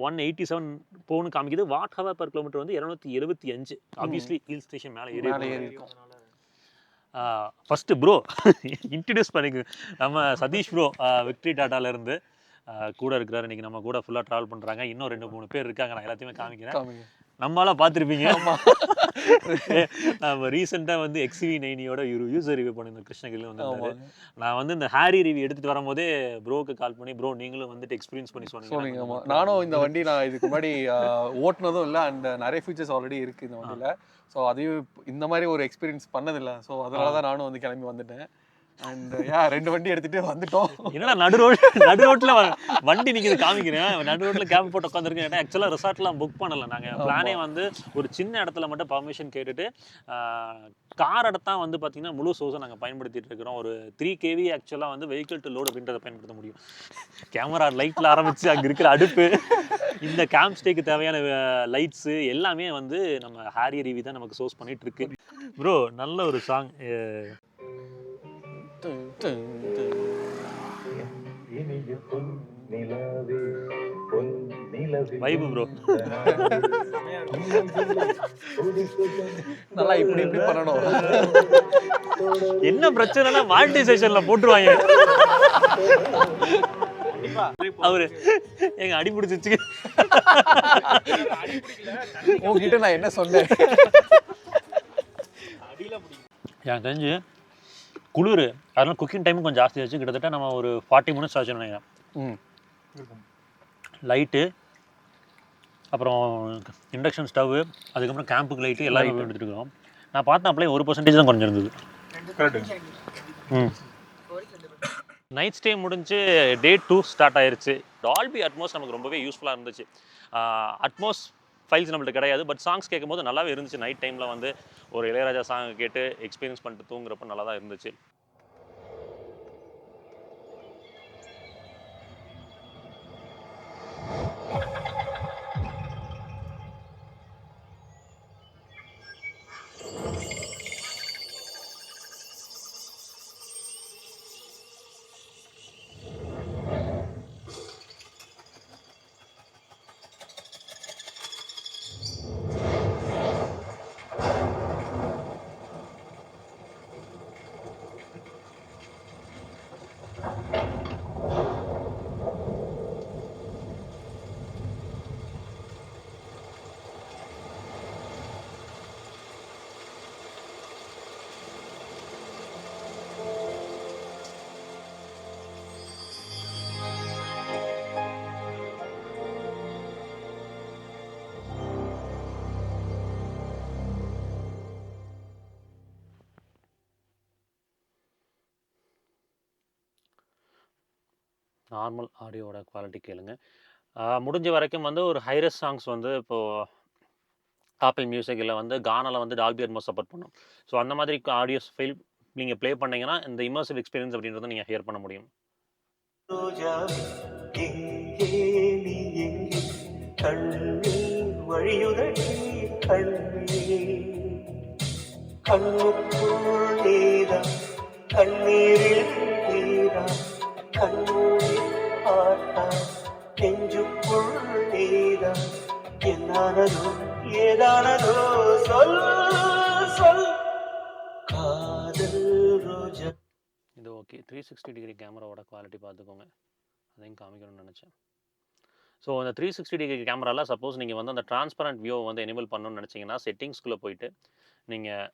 187 போன்னு காமிக்குது. வாட் ஹவர் பர் கிலோமீட்டர் வந்து 275. ஆப்வியஸ்லி ஹில் ஸ்டேஷன் மேலே ஏறி இருக்கும். ஃபர்ஸ்ட் ப்ரோ இன்ட்ரடியூஸ் பண்ணிக்கு நம்ம சதீஷ் ப்ரோ, விக்டரி டாட்டாலேருந்து கூட இருக்கிறாரு. இன்னைக்கு நம்ம கூட ஃபுல்லாக ட்ராவல் பண்ணுறாங்க. இன்னும் 2-3 பேர் இருக்காங்க, நான் எல்லாத்தையுமே காமிக்கிறேன். நம்மளாம் பார்த்துருப்பீங்க. நம்ம ரீசெண்டாக வந்து XCV 90யோட யூசர் ரிவ்யூ பண்ணியிருந்தோம், கிருஷ்ணகிரியில் வந்து. நான் வந்து இந்த ஹேரி ரிவ்யூ எடுத்துகிட்டு வரும்போதே ப்ரோக்கு கால் பண்ணி, ப்ரோ நீங்களும் வந்துட்டு எக்ஸ்பீரியன்ஸ் பண்ணி சொன்னீங்க. நானும் இந்த வண்டி நான் இதுக்கு முன்னாடி ஓட்டுனதும் இல்லை, அண்ட் நிறைய ஃபீச்சர்ஸ் ஆல்ரெடி இருக்குது இந்த வண்டியில். ஸோ அதையும் இந்த மாதிரி ஒரு எக்ஸ்பீரியன்ஸ் பண்ணதில்லை. ஸோ அதனால தான் நானும் வந்து கிளம்பி வந்துட்டேன். அண்ட் 2 வண்டி எடுத்துகிட்டு வந்துட்டோம். என்னடா நடு ரோட்டில் வண்டி நிற்கிது காமிக்கிறேன். நடு ரோட்டில் கேப் போட்டு உட்காந்துருக்கேன். ஏன்னா ஆக்சுவலாக ரிசார்ட்லாம் புக் பண்ணலை. நாங்கள் பிளானே வந்து ஒரு சின்ன இடத்துல மட்டும் பர்மிஷன் கேட்டுட்டு கார் இடத்தான் வந்து பார்த்தீங்கன்னா முழு சோர்ஸை நாங்கள் பயன்படுத்திட்டு இருக்கிறோம். ஒரு 3 kV ஆக்சுவலாக வந்து வெஹிக்கிள் டு லோடு அப்படின்றத பயன்படுத்த முடியும். கேமரா லைட்டில் ஆரம்பித்து அங்கே இருக்கிற அடுப்பு, இந்த கேம்ப் ஸ்டேக்கு தேவையான லைட்ஸு எல்லாமே வந்து நம்ம ஹேரி ரிவ்யூ தான் நமக்கு சோர்ஸ் பண்ணிட்டு இருக்கு. ப்ரோ நல்ல ஒரு சாங் வைபு ப்ரோ. நல்லா இப்படி பண்ணணும். என்ன பிரச்சனைனா மானிட்டைசேஷன்ல போட்டுருவாங்க. அவரு எங்க அடி பிடிச்சிச்சு. உங்ககிட்ட நான் என்ன சொன்னேன்? எனக்கு தெரிஞ்சு குளிர், அதனால குக்கிங் டைமும் கொஞ்சம் ஜாஸ்தி ஆச்சு. கிட்டத்தட்ட நம்ம ஒரு 40 மினிட்ஸ் ஆச்சுன்னு நினைக்கிறேன். லைட்டு, அப்புறம் இண்டக்ஷன் ஸ்டவ்வு, அதுக்கப்புறம் கேம்புக்கு லைட்டு எல்லாம் எடுத்துகிட்டு இருக்கோம். நான் பார்த்தேன் அப்படியே 1% தான் குறைஞ்சிருந்தது. நைட் ஸ்டே முடிஞ்சு டே 2 ஸ்டார்ட் ஆயிருச்சு. டால்பி அட்மோஸ் நமக்கு ரொம்பவே யூஸ்ஃபுல்லாக இருந்துச்சு. அட்மோஸ் ஃபைல்ஸ் நம்மள்ட்ட கிடையாது, பட் சாங்ஸ் கேட்கும்போது நல்லாவே இருந்துச்சு. நைட் டைமில் வந்து ஒரு இளையராஜா சாங் கேட்டு எக்ஸ்பீரியன்ஸ் பண்ணிட்டு தூங்குறப்ப நல்லா தான் இருந்துச்சு. நார்மல் ஆடியோட குவாலிட்டி கேளுங்க. முடிஞ்ச வரைக்கும் வந்து ஒரு ஹைரஸ் சாங்ஸ் வந்து இப்போது ஆப்பிள் மியூசிக் இல்லை வந்து கானாவில் வந்து டால்பி அட்மோஸ் சப்போர்ட் பண்ணும். ஸோ அந்த மாதிரி ஆடியோஸ் ஃபைல் நீங்கள் ப்ளே பண்ணிங்கன்னா இந்த இமர்சிவ் எக்ஸ்பீரியன்ஸ் அப்படின்றத நீங்கள் ஹியர் பண்ண முடியும். ஏதானதோ சொல் சொல் காதல் ரோஜா. இது ஓகே. 360 டிகிரி கேமராவோட குவாலிட்டி பார்த்துக்கோங்க, அதையும் காமிக்கணும்னு நினச்சேன். ஸோ அந்த 360 டிகிரி கேமராவில் சப்போஸ் நீங்கள் வந்து அந்த டிரான்ஸ்பரண்ட் வியூவை வந்து எனேபிள் பண்ணணும்னு நினச்சிங்கன்னா செட்டிங்ஸ்குள்ளே போயிட்டு நீங்கள்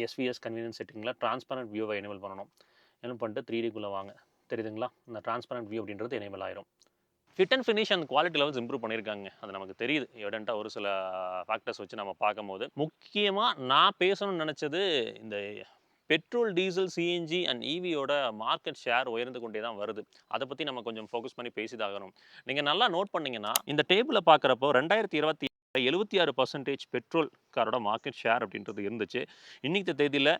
எஸ்விஎஸ் கன்வீனியன்ஸ் செட்டிங்கில் டிரான்ஸ்பரண்ட் வியூவை எனேபிள் பண்ணணும். எனேபிள் பண்ணிட்டு 3Dக்குள்ளே வாங்க. தெரியுதுங்களா? இந்த டிரான்ஸ்பரண்ட் வியூ அப்படின்றது எனேபிள் ஆயிரும். Fit and finish and quality levels improve பண்ணியிருக்காங்க. அது நமக்கு தெரியுது எவிடென்ட்டாக ஒரு சில ஃபேக்டர்ஸ் வச்சு நம்ம பார்க்கும்போது. முக்கியமாக நான் பேசணும்னு நினச்சது இந்த பெட்ரோல், டீசல், சிஎன்ஜி அண்ட் இவியோட மார்க்கெட் ஷேர் உயர்ந்து கொண்டே தான் வருது. அதை பற்றி நம்ம கொஞ்சம் ஃபோக்கஸ் பண்ணி பேசிதாகணும். நீங்கள் நல்லா நோட் பண்ணிங்கன்னா இந்த டேபிளை பார்க்குறப்போ 2020 76% பெட்ரோல் காரோட மார்க்கெட் ஷேர் அப்படின்றது இருந்துச்சு. இன்றைக்கி தேதியில்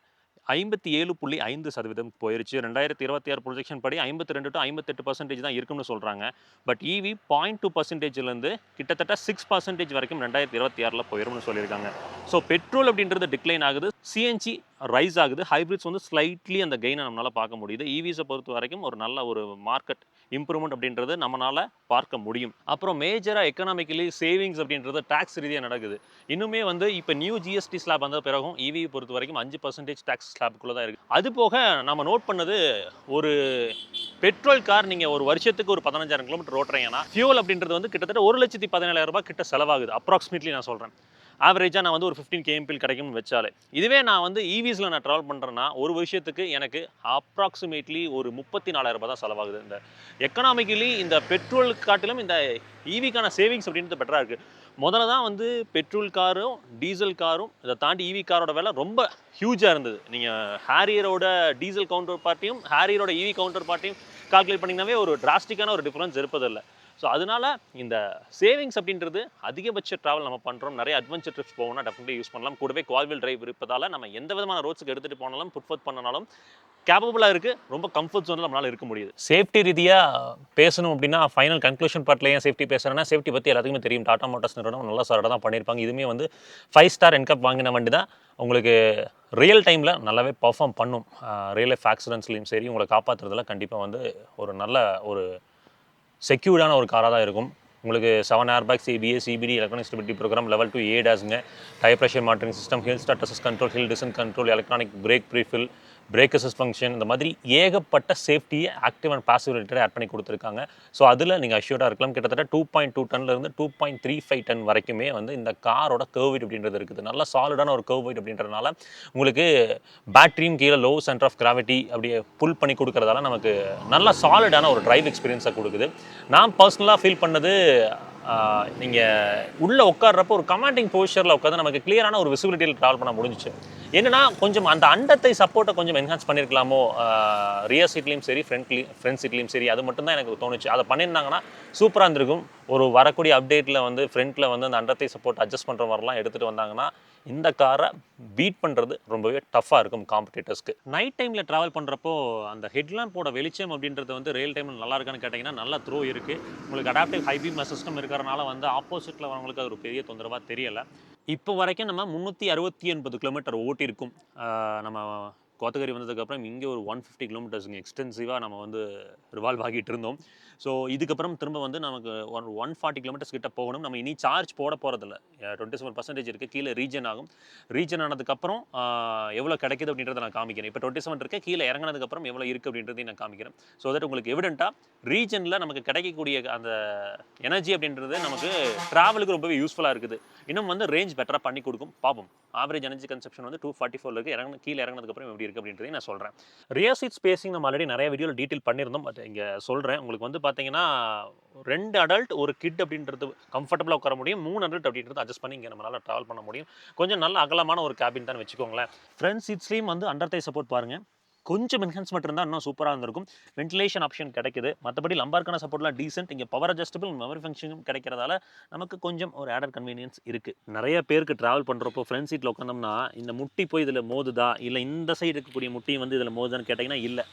57.5% போயிருச்சு. 2026 ப்ரொஜெக்ஷன் படி 52 to 58% தான் இருக்குன்னு சொல்கிறாங்க. பட் இவி 0.2%லேருந்து கிட்டத்தட்ட 6% வரைக்கும் 2026 போயிரும்னு சொல்லியிருக்காங்க. ஸோ பெட்ரோல் அப்படின்றது டிக்ளைன் ஆகுது, சிஎன்ஜி ரைஸ் ஆகுது. ஹைப்ரிட்ஸ் வந்து ஸ்லைட்லி அந்த கெயினை நம்மளால் பார்க்க முடியுது. ஈவிஸை பொறுத்த வரைக்கும் ஒரு நல்ல ஒரு மார்க்கெட் இம்ப்ரூவ்மெண்ட் அப்படின்றது நம்மளால் பார்க்க முடியும். அப்புறம் மேஜராக எக்கனாமிக்கலி சேவிங்ஸ் அப்படின்றது டேக்ஸ் ரீதியாக நடக்குது. இன்னுமே வந்து இப்போ நியூ ஜிஎஸ்டி ஸ்லாப் வந்த பிறகும் ஈவியை பொறுத்த வரைக்கும் 5% டேக்ஸ் ஸ்லாப்புக்குள்ளே தான் இருக்குது. அது போக நம்ம நோட் பண்ணது, ஒரு பெட்ரோல் கார் நீங்கள் ஒரு வருஷத்துக்கு ஒரு 15,000 கிலோமீட்டர் ஓட்டுறீங்கன்னா ஃபியூல் அப்படின்றது வந்து கிட்டத்தட்ட 1,17,000 ரூபாய் கிட்ட செலவாகுது. அப்ராக்சிமேட்லி நான் சொல்கிறேன். ஆவரேஜாக நான் வந்து ஒரு 15 kmpl கிடைக்கும்னு வச்சாலே. இதுவே நான் வந்து ஈவிஸில் நான் ட்ராவல் பண்ணுறேன்னா ஒரு வருஷத்துக்கு எனக்கு அப்ராக்சிமேட்லி ஒரு 34,000 ரூபாய் தான் செலவாகுது. இந்த எக்கனாமிக்கலி இந்த பெட்ரோல் காட்டிலும் இந்த ஈவிக்கான சேவிங்ஸ் அப்படின்றது பெட்டராக இருக்குது. முதல்ல தான் வந்து பெட்ரோல் காரும் டீசல் காரும் இதை தாண்டி ஈவி காரோட விலை ரொம்ப ஹியூஜாக இருந்தது. நீங்கள் ஹேரியரோட டீசல் கவுண்டர் பார்ட்டியும் ஹேரியரோட ஈவி கவுண்டர் பார்ட்டியும் கால்குலேட் பண்ணிங்கனாவே ஒரு டிராஸ்டிக்கான ஒரு டிஃப்ரென்ஸ் இருப்பதில்லை. ஸோ அதனால் இந்த சேவிங்ஸ் அப்படின்றது அதிகபட்ச ட்ராவல் நம்ம பண்ணுறோம். நிறைய அட்வென்ச்சர் ட்ரிப்ஸ் போகணும்னா டெஃபினெட்லி யூஸ் பண்ணலாம். கூடவே குவாட்வில் டிரைவ் இருப்பதால் நம்ம எந்த விதமான ரோட்ஸுக்கு எடுத்துகிட்டு போனாலும் புட்ஃபோர்த் பண்ணனாலும் கேப்பபிளாக இருக்குது. ரொம்ப கம்ஃபர்ட் ஜோனில் நம்மளால் இருக்க முடியுது. சேஃப்டி ரீதியாக பேசணும் அப்படின்னா ஃபைனல் கன்க்ளூஷன் பார்ட்டில் ஏன் சேஃப்டி பேசுகிறேன்னா, சேஃப்டி பற்றி எல்லாத்துக்குமே தெரியும். டாடா மோட்டார்ஸ் நிறுவனம் நல்லா சார்டாக தான் பண்ணியிருப்பாங்க. இதுவுமே வந்து 5 ஸ்டார் NCAP வாங்கின வண்டி தான். உங்களுக்கு ரியல் டைமில் நல்லாவே பர்ஃபார்ம் பண்ணும். ரியல் லைஃப் ஆக்சிடென்ட்ஸ்லையும் சரி உங்களை காப்பாற்றுறதுல கண்டிப்பாக வந்து ஒரு நல்ல ஒரு செக்யூர்டான ஒரு காராக தான் இருக்கும். உங்களுக்கு 7 airbags, ABS, CBD, electronic stability program, level 2 ADASங்க, tyre pressure monitoring system, hill start assist control, hill descent control, electronic brake prefill, brake assist function, இந்த மாதிரி ஏகப்பட்ட சேஃப்டியை active and passive related add பண்ணி கொடுத்துருக்காங்க. ஸோ அதில் நீங்கள் அஷ்யூர்டாக இருக்கலாம். கிட்டத்தட்ட 2.2 டன்லேருந்து 2.35 டன் வரைக்குமே வந்து இந்த காரோட கர்வ் வெயிட் அப்படின்றது இருக்குது. நல்லா சாலிடான ஒரு கர்வ் வெயிட் அப்படின்றதுனால உங்களுக்கு பேட்டரியும் கீழே லோ சென்டர் ஆஃப் கிராவிட்டி அப்படியே புல் பண்ணி கொடுக்குறதால நமக்கு நல்ல சாலிடான ஒரு டிரைவ் எக்ஸ்பீரியன்ஸை கொடுக்குது. நான் பர்சனலாக ஃபீல் பண்ணது, நீங்கள் உள்ளே உட்கார்றப்போ ஒரு கமாண்டிங் போஸ்டரில் உட்காந்து நமக்கு கிளியரான ஒரு விசிபிலிட்டியில் ட்ராவல் பண்ண முடிஞ்சிச்சு. என்னன்னா கொஞ்சம் அந்த அண்டத்தை சப்போர்ட்டை கொஞ்சம் என்ஹான்ஸ் பண்ணியிருக்கலாமோ, ரியர் சீட்லேயும் சரி ஃப்ரண்ட் சீட்லேயும் சரி, அது மட்டும் தான் எனக்கு தோணுச்சு. அதை பண்ணியிருந்தாங்கன்னா சூப்பராக இருந்திருக்கும். ஒரு வரக்கூடிய அப்டேட்டில் வந்து ஃப்ரண்ட்டில் வந்து அந்த அண்டத்தை சப்போர்ட் அட்ஜஸ்ட் பண்ணுற மாதிரிலாம் எடுத்துகிட்டு வந்தாங்கன்னா இந்த காரை பீட் பண்ணுறது ரொம்பவே டஃப்பாக இருக்கும் காம்படிட்டர்ஸ்க்கு. நைட் டைமில் ட்ராவல் பண்ணுறப்போ அந்த ஹெட்லாம்போட வெளிச்சம் அப்படின்றது வந்து ரியல் டைமில் நல்லா இருக்கான்னு கேட்டிங்கன்னா நல்லா த்ரோ இருக்குது. உங்களுக்கு அடாப்டிவ் ஹை பீம் சிஸ்டம் இருக்கிறனால வந்து ஆப்போசிட்டில் வரவங்களுக்கு அது ஒரு பெரிய தொந்தரவாக தெரியலை. இப்போ வரைக்கும் நம்ம 369 கிலோமீட்டர் ஓட்டியிருக்கும். நம்ம கோத்தகிரி வந்ததுக்கப்புறம் இங்கே ஒரு 150 கிலோமீட்டர்ஸுங்க எக்ஸ்டென்சிவாக நம்ம வந்து ரிவால்வ் ஆகிட்டு இருந்தோம். ஸோ இதுக்கப்புறம் திரும்ப வந்து நமக்கு 140 கிலோமீட்டர்ஸ் கிட்ட போகணும். நம்ம இனி சார்ஜ் போட போகிறதில்ல. 27% இருக்குது. கீழே ரீஜன் ஆகும். ரீஜன் ஆனதுக்கப்புறம் எவ்வளோ கிடைக்குது அப்படின்றத நான் காமிக்கிறேன். இப்போ 27 இருக்குது. கீழே இறங்கினதுக்கப்புறம் எவ்வளோ இருக்குது அப்படின்றதையும் நான் காமிக்கிறேன். ஸோ தட் உங்களுக்கு எவிடென்ட்டாக ரீஜனில் நமக்கு கிடைக்கக்கூடிய அந்த எனர்ஜி அப்படின்றது நமக்கு ட்ராவலுக்கு ரொம்பவே யூஸ்ஃபுல்லாக இருக்குது. இன்னும் வந்து ரேஞ்ச் பெட்டராக பண்ணி கொடுக்கும். பார்ப்போம். ஆவரேஜ் எனர்ஜி கன்சப்ஷன் வந்து 244 இருக்குது. கீழே இறங்கினதுக்கப்புறம் எப்படி இருக்குது அப்படின்றதையும் நான் சொல்கிறேன். ரியர் சீட் ஸ்பேசிங் நம்ம ஆல்ரெடி நிறைய வீடியோவில் டீட்டெயில் பண்ணியிருந்தோம். பட் இங்கே சொல்கிறேன். உங்களுக்கு வந்து பார்த்தீங்கன்னா 2 அடல்ட் ஒரு கிட் அப்படின்றது கம்ஃபர்டபுளாக உட்கார முடியும். 3 அடல்ட் அப்படின்றது அட்ஜஸ்ட் பண்ணி இங்கே நம்மளால் ட்ராவல் பண்ண முடியும். கொஞ்சம் நல்ல அகலமான ஒரு கேபின் தான் வச்சுக்கோங்களேன். ஃப்ரண்ட் சீட்ஸ்லேயும் வந்து அண்டர் தை சப்போர்ட் பாருங்கள். கொஞ்சம் என்ஹான்ஸ்மெண்ட் இருந்தால் இன்னும் சூப்பராக இருந்திருக்கும். வென்டிலேஷன் ஆப்ஷன் கிடைக்குது. மற்றபடி லம்பார்க்கான சப்போர்ட்லாம் டீசென்ட். இங்கே பவர் அட்ஜஸ்டபிள் மெமரி ஃபங்க்ஷனும் கிடைக்கிறதால நமக்கு கொஞ்சம் ஒரு ஆடட் கன்வீனியன்ஸ் இருக்குது. நிறைய பேருக்கு ட்ராவல் பண்ணுறப்போ ஃப்ரண்ட் சீட்டில் உட்காந்தோம்னா இந்த முட்டி போய் இதில் மோதுதா, இல்லை இந்த சைடு இருக்கக்கூடிய முட்டியும் வந்து இதில் மோதுதான்னு கேட்டிங்கன்னா இல்லை,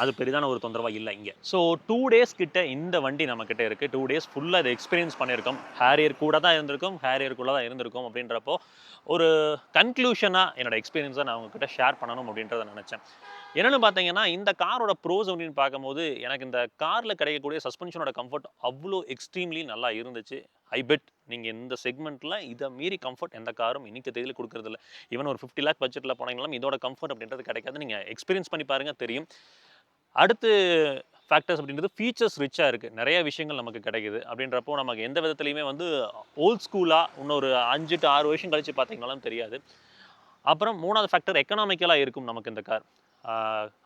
அது பெரிதான ஒரு தொந்தரவாக இல்லை இங்கே. ஸோ 2 டேஸ் கிட்ட இந்த வண்டி நம்மக்கிட்ட இருக்குது. 2 டேஸ் ஃபுல்லாக இதை எக்ஸ்பீரியன்ஸ் பண்ணியிருக்கோம். ஹேரியர் கூட தான் இருந்திருக்கும், ஹேரியருக்குள்ளே தான் இருந்திருக்கும். அப்படின்றப்போ ஒரு கன்க்ளூஷனாக என்னோடய எக்ஸ்பீரியன்ஸை நான் உங்ககிட்ட ஷேர் பண்ணணும் அப்படின்றத நினச்சேன். என்னென்னு பார்த்தீங்கன்னா, இந்த காரோட ப்ரோஸ் அப்படின்னு பார்க்கும்போது எனக்கு இந்த காரில் கிடைக்கக்கூடிய சஸ்பென்ஷனோட கம்ஃபர்ட் அவ்வளோ எக்ஸ்ட்ரீம்லி நல்லா இருந்துச்சு. ஐ பெட் நீங்கள் இந்த செக்மெண்ட்டில் இதை மீறி கம்ஃபர்ட் எந்த காரும் இன்னைக்கு தேதியில் கொடுக்குறதில்ல. ஈவன் ஒரு 50 lakh பட்ஜெட்டில் போனீங்களாம் இதோட கம்ஃபர்ட் அப்படின்றது கிடைக்காது. நீங்கள் எக்ஸ்பீரியன்ஸ் பண்ணி பாருங்கள், தெரியும். அடுத்து ஃபேக்டர்ஸ் அப்படின்றது ஃபீச்சர்ஸ் ரிச்சாக இருக்குது. நிறைய விஷயங்கள் நமக்கு கிடைக்குது. அப்படின்றப்போ நமக்கு எந்த விதத்துலையுமே வந்து ஓல்ட் ஸ்கூலாக இன்னொரு 5 to 6 வருஷம் கழித்து பார்த்தீங்கனாலும் தெரியாது. அப்புறம் 3வது ஃபேக்டர் எக்கனாமிக்கலாக இருக்கும் நமக்கு இந்த கார்.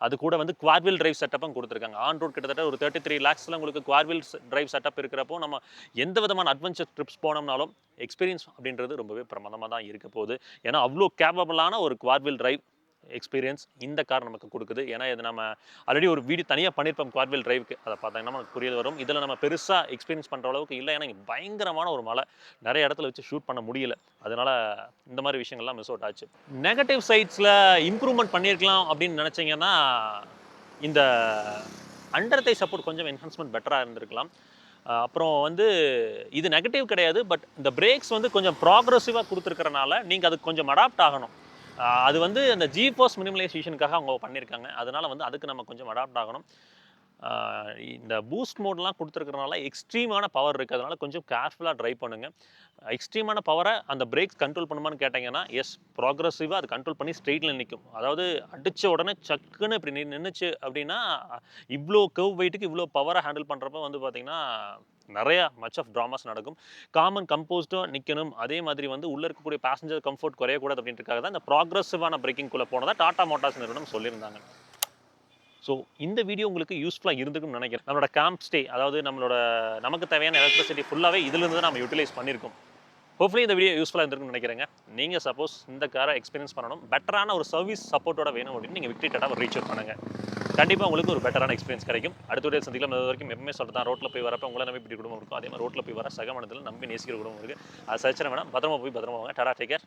அது கூட வந்து குவாட்வில் டிரைவ் செட்டப்பும் கொடுத்துருக்காங்க. ஆன் ரோட் கிட்டத்தட்ட ஒரு 33 lakhsல உங்களுக்கு குவாட்வில் டிரைவ் செட்டப் இருக்கிறப்போ நம்ம எந்த விதமான அட்வென்ச்சர் ட்ரிப்ஸ் போனோம்னாலும் எக்ஸ்பீரியன்ஸ் அப்படின்றது ரொம்பவே பிரமாதமாக தான் இருக்க போகுது. ஏன்னா அவ்வளோ கேப்பபிளான ஒரு குவாட்வில் டிரைவ் எக்ஸ்பீரியன்ஸ் இந்த கார் நமக்கு கொடுக்குது. ஏன்னா இது நம்ம ஆல்ரெடி ஒரு வீடியோ தனியாக பண்ணியிருப்போம் குவாட்வில் டிரைவுக்கு. அதை பார்த்தாங்கன்னா நமக்கு புரியல் வரும். இதில் நம்ம பெருசாக எக்ஸ்பீரியன்ஸ் பண்ணுற அளவுக்கு இல்லை. ஏன்னா இங்கே பயங்கரமான ஒரு மழை, நிறைய இடத்துல வச்சு ஷூட் பண்ண முடியல. அதனால் இந்த மாதிரி விஷயங்கள்லாம் மிஸ் அவுட் ஆச்சு. நெகட்டிவ் சைட்ஸில் இம்ப்ரூவ்மெண்ட் பண்ணியிருக்கலாம் அப்படின்னு நினச்சிங்கன்னா, இந்த அண்டர் தை சப்போர்ட் கொஞ்சம் என்ஹான்ஸ்மெண்ட் பெட்டராக இருந்திருக்கலாம். அப்புறம் வந்து இது நெகட்டிவ் கிடையாது. பட் இந்த பிரேக்ஸ் வந்து கொஞ்சம் ப்ராக்ரெசிவாக கொடுத்துருக்கறனால நீங்கள் அதுக்கு கொஞ்சம் அடாப்ட் ஆகணும். அது வந்து அந்த ஜிஃபோர்ஸ் மினிமலைசேஷனுக்காக அவங்க பண்ணியிருக்காங்க. அதனால வந்து அதுக்கு நம்ம கொஞ்சம் அடாப்ட் ஆகணும். இந்த பூஸ்ட் மோட்லாம் கொடுத்துருக்கறனால எக்ஸ்ட்ரீமான பவர் இருக்குது. அதனால கொஞ்சம் கேர்ஃபுல்லாக ட்ரைவ் பண்ணுங்க. எக்ஸ்ட்ரீமான பவரை அந்த பிரேக்ஸ் கண்ட்ரோல் பண்ணுமான்னு கேட்டிங்கன்னா, எஸ் ப்ராக்ரஸிவாக அது கண்ட்ரோல் பண்ணி ஸ்ட்ரெயிட்டில் நிற்கும். அதாவது அடித்த உடனே சக்குன்னு இப்படி நின்றுச்சு அப்படின்னா, இவ்வளோ கர்வ் வெயிட்டுக்கு இவ்வளோ பவரை ஹேண்டில் பண்ணுறப்ப வந்து பார்த்தீங்கன்னா, நிறையா மச் ஆஃப் ட்ராமாஸ் நடக்கும். காமன் கம்போஸ்டாக நிற்கணும். அதே மாதிரி வந்து உள்ளே இருக்கக்கூடிய பேசஞ்சர் கம்ஃபர்ட் குறையக்கூடாது அப்படின்றதுக்காக தான் இந்த ப்ராக்ரஸிவான பிரேக்கிங்குள்ளே போனதா டாடா மோட்டார்ஸ் நிறுவனம் சொல்லியிருந்தாங்க. ஸோ இந்த வீடியோ உங்களுக்கு யூஸ்ஃபுல்லாக இருந்திருக்கும்னு நினைக்கிறேன். நம்மளோட கேம்ப் ஸ்டே, அதாவது நமக்கு தேவையான எலக்ட்ரிசிட்டி ஃபுல்லாகவே இதிலிருந்து தான் நம்ம யூட்டிலைஸ் பண்ணியிருக்கோம். ஹோப்ஃபுல்லி இந்த வீடியோ யூஸ்ஃபுல்லாக இருந்திருக்கும்னு நினைக்கிறேங்க. நீங்கள் சப்போஸ் இந்த காரை எக்ஸ்பீரியன்ஸ் பண்ணணும், பெட்டரான ஒரு சர்வீஸ் சப்போர்ட்டோட வேணும் அப்படின்னு நீங்கள் விக்டரி டாட்டாவை ரீச் அவுட் பண்ணுங்கள். கண்டிப்பாக உங்களுக்கு ஒரு பெட்டரான எக்ஸ்பீரியன்ஸ் கிடைக்கும். அடுத்த வீடியோ சந்திக்கலாம். அது வரைக்கும் எப்பவுமே சொல்லிட்டு ரோட்டில் போய் வரப்போ உங்களை நம்பி இப்படி குடும்பம் இருக்கும். அதே மாதிரி ரோட்டில் போய் வர சக மனதில் நம்பி நேசிக்கிற குடும்பம் இருக்குது. அது சச்சனை வேணாம். பத்திரமா போய் பத்திரமா வாங்க. Tata, take care.